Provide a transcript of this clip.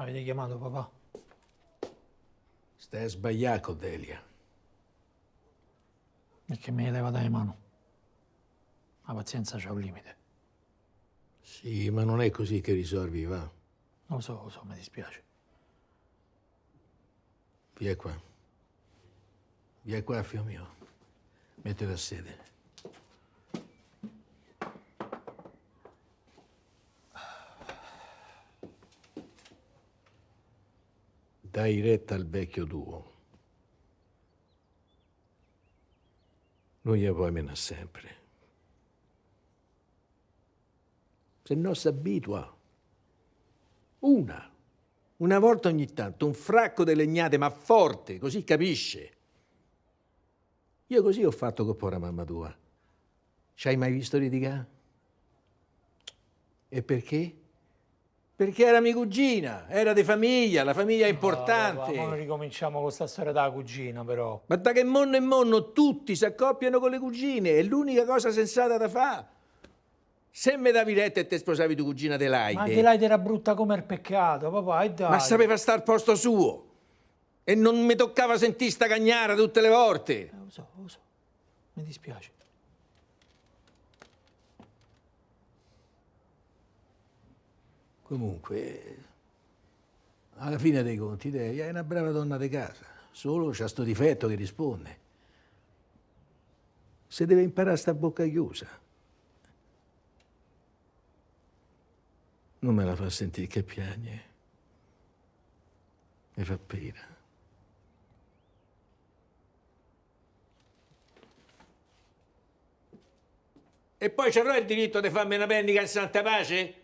Avete chiamato papà? Stai a sbagliare, Cordelia. Perché me ne leva dalle mani. La pazienza c'ha un limite. Sì, ma non è così che risolvi, va. Lo so, mi dispiace. Via qua. Via qua, figlio mio. Mettiti a sedere. Dai retta al vecchio tuo. Non gli puoi meno sempre. Se no si abitua. Una volta ogni tanto, un fracco di legnate, ma forte, così capisce. Io così ho fatto con povera mamma tua. Ci hai mai visto litigare? E perché? Perché era mia cugina, era di famiglia, la famiglia è importante. Ma non ricominciamo con questa storia della cugina, però. Ma da che monno e monno tutti si accoppiano con le cugine, è l'unica cosa sensata da fare. Se mi davi retta e te sposavi tu cugina Ma Adelaide, Adelaide era brutta come il peccato, papà, e dai. ma sapeva star al posto suo. E non mi toccava sentire sta cagnara tutte le volte. Lo so, mi dispiace. Comunque, alla fine dei conti, lei è una brava donna di casa. Solo c'ha sto difetto che risponde. Se deve imparare a sta bocca chiusa. Non me la fa sentire che piagne. Mi fa pena. E poi c'avrò il diritto di farmi una pennica in santa pace?